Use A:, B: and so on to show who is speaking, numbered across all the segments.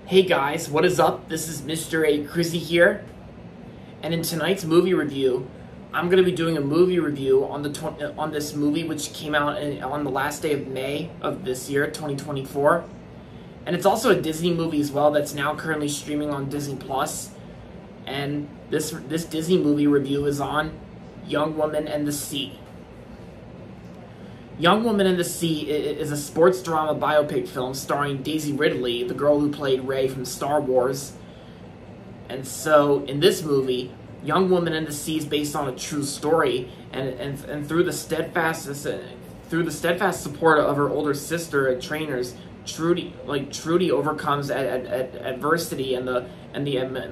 A: Hey guys, what is up? This is Mr. A. Crizzy here, and in tonight's movie review, I'm going to be doing a movie review on this movie which came out on the last day of May of this year, 2024, and it's also a Disney movie as well that's now currently streaming on Disney Plus. And this Disney movie review is on Young Woman and the Sea. Young Woman and the Sea is a sports drama biopic film starring Daisy Ridley, the girl who played Rey from Star Wars. And so, in this movie, Young Woman and the Sea is based on a true story, and through the steadfast support of her older sister and trainers, Trudy overcomes adversity and the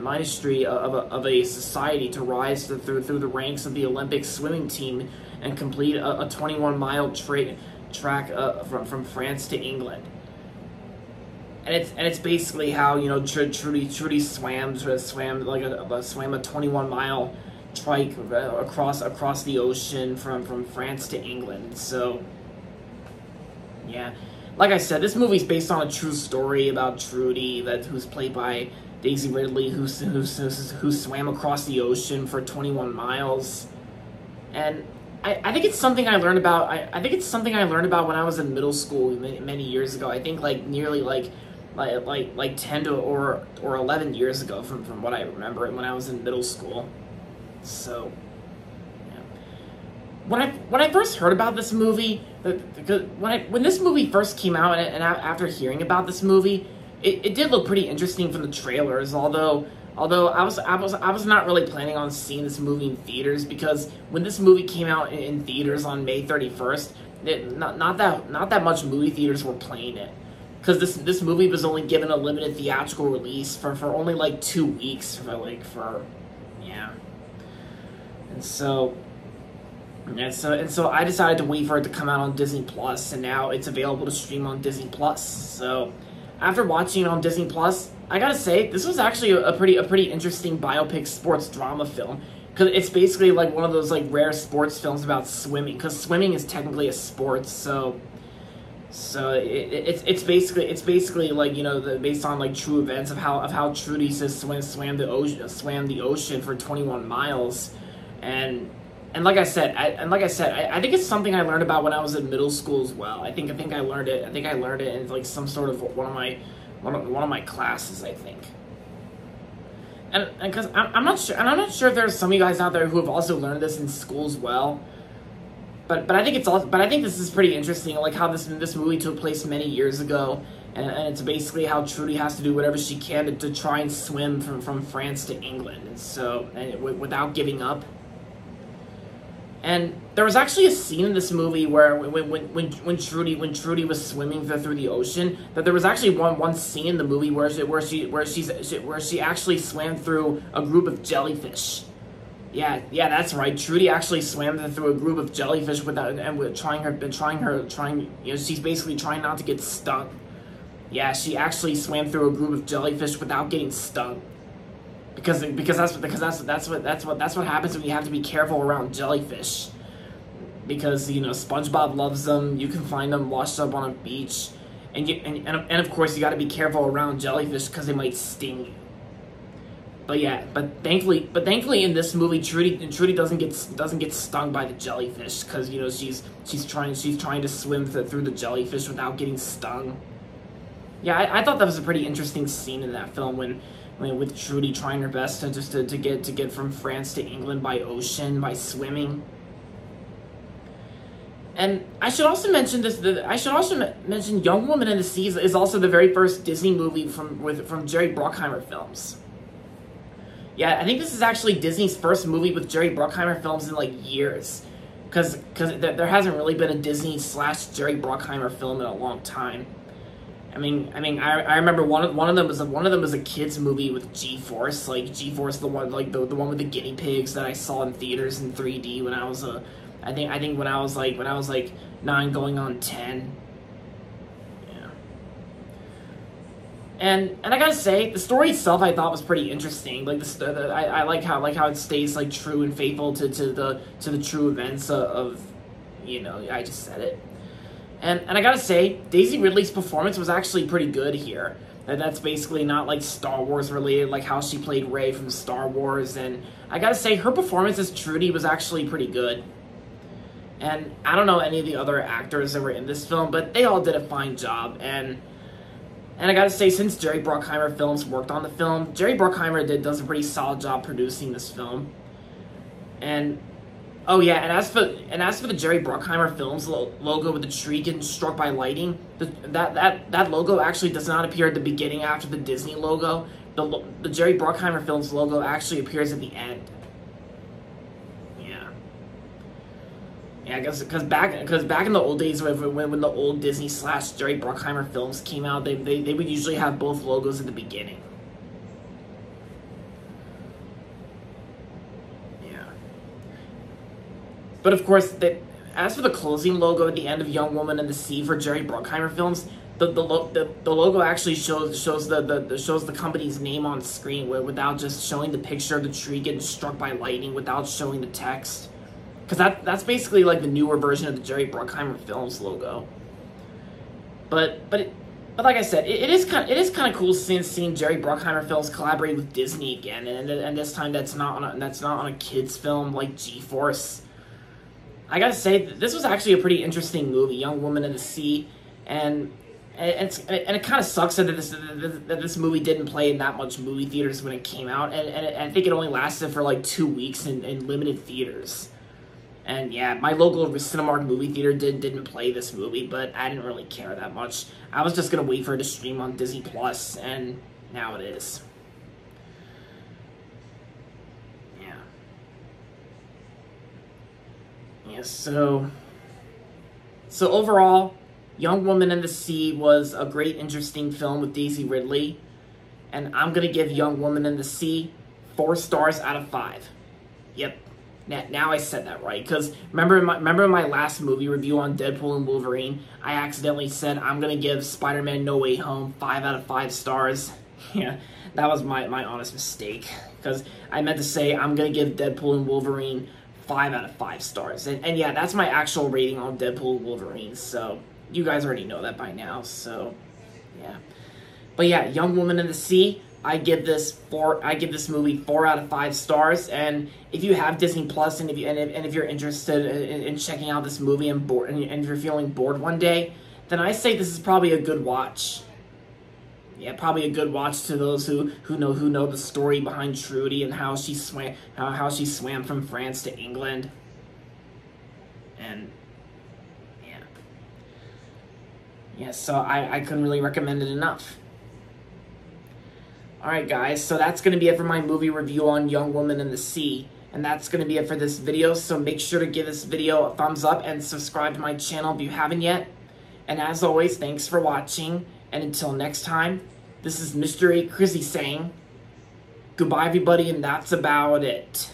A: ministry of a society to rise through the ranks of the Olympic swimming team and complete a 21-mile track from France to England. And it's basically how, you know, Trudy swam a 21-mile trike across the ocean from France to England. So yeah, like I said, this movie's based on a true story about Trudy, who's played by Daisy Ridley, who swam across the ocean for 21 miles. And I think it's something I learned about. I think it's something I learned about when I was in middle school many years ago. I think nearly 10 or 11 years ago from what I remember when I was in middle school. So yeah. When I first heard about this movie, when this movie first came out, and after hearing about this movie, it did look pretty interesting from the trailers. Although I was not really planning on seeing this movie in theaters, because when this movie came out in theaters on May 31st, not that much movie theaters were playing it, because this movie was only given a limited theatrical release for only like 2 weeks yeah. And so I decided to wait for it to come out on Disney Plus, and now it's available to stream on Disney Plus. So after watching it on Disney Plus, I gotta say, this was actually a pretty interesting biopic sports drama film, because it's basically like one of those like rare sports films about swimming, because swimming is technically a sport. So it's basically like, you know, based on like true events of how Trudy swam the ocean for 21 miles, and like I said, I think it's something I learned about when I was in middle school as well. I think I learned it in like some sort of one of my classes, I think. And because I'm not sure if there's some of you guys out there who have also learned this in school as well. But I think this is pretty interesting, like how this movie took place many years ago, and it's basically how Trudy has to do whatever she can to try and swim from France to England, without giving up. And there was actually a scene in this movie where when Trudy was swimming through the ocean, that there was actually one scene in the movie where she actually swam through a group of jellyfish. Yeah, that's right. Trudy actually swam through a group of jellyfish she's basically trying not to get stung. Yeah, she actually swam through a group of jellyfish without getting stung. Because that's what happens when you have to be careful around jellyfish. Because, you know, SpongeBob loves them. You can find them washed up on a beach, and of course you got to be careful around jellyfish because they might sting you. But thankfully in this movie, Trudy doesn't get stung by the jellyfish, because, you know, she's trying to swim through the jellyfish without getting stung. Yeah, I thought that was a pretty interesting scene in that film with Trudy trying her best to get from France to England by ocean, by swimming. And I should also mention Young Woman and the Sea is also the very first Disney movie from Jerry Bruckheimer films. Yeah, I think this is actually Disney's first movie with Jerry Bruckheimer films in like years, because there hasn't really been a Disney / Jerry Bruckheimer film in a long time. I I remember one of them was a kids movie with G-Force, the one with the guinea pigs that I saw in theaters in 3D when I was I think when I was like 9 going on 10. Yeah. And I gotta say, the story itself I thought was pretty interesting. Like I like how it stays like true and faithful to the true events of, you know, I just said it. And I gotta say, Daisy Ridley's performance was actually pretty good here. That's basically not like Star Wars related, like how she played Rey from Star Wars. And I gotta say, her performance as Trudy was actually pretty good. And I don't know any of the other actors that were in this film, but they all did a fine job. And I gotta say, since Jerry Bruckheimer Films worked on the film, Jerry Bruckheimer does a pretty solid job producing this film. And oh yeah, and as for the Jerry Bruckheimer Films logo with the tree getting struck by lightning, that logo actually does not appear at the beginning after the Disney logo. The Jerry Bruckheimer Films logo actually appears at the end. Yeah, because back in the old days when the old Disney / Jerry Bruckheimer Films came out, they would usually have both logos at the beginning. But of course, as for the closing logo at the end of Young Woman and the Sea for Jerry Bruckheimer Films, the logo actually shows the company's name on screen without just showing the picture of the tree getting struck by lightning, without showing the text. Because that's basically like the newer version of the Jerry Bruckheimer Films logo. But like I said, it is kind of cool seeing Jerry Bruckheimer Films collaborate with Disney again, and this time that's not on a kids film like G-Force. I gotta say, this was actually a pretty interesting movie, Young Woman in the Sea, and it kind of sucks that this movie didn't play in that much movie theaters when it came out, and I think it only lasted for like 2 weeks in limited theaters. And yeah, my local Cinemark movie theater didn't play this movie, but I didn't really care that much. I was just gonna wait for it to stream on Disney Plus, and now it is. Yeah, so overall, Young Woman in the Sea was a great, interesting film with Daisy Ridley, and I'm gonna give Young Woman in the Sea 4 stars out of 5. Yep, now I said that right, because remember in my last movie review on Deadpool and Wolverine, I accidentally said I'm gonna give Spider-Man No Way Home 5 out of 5 stars. Yeah, that was my honest mistake, because I meant to say I'm gonna give Deadpool and Wolverine 5 out of 5 stars. And yeah, that's my actual rating on Deadpool and Wolverine, so you guys already know that by now, so yeah. But yeah, Young Woman in the Sea, I give this movie 4 out of 5 stars, and if you have Disney Plus and if you're interested in checking out this movie and if you're feeling bored one day, then I say this is probably a good watch. Yeah, probably a good watch to those who know the story behind Trudy and how she swam from France to England. And yeah, so I couldn't really recommend it enough. Alright guys, so that's going to be it for my movie review on Young Woman in the Sea. And that's going to be it for this video, so make sure to give this video a thumbs up and subscribe to my channel if you haven't yet. And as always, thanks for watching, and until next time, this is Mr. A. Crizzy saying, goodbye everybody, and that's about it.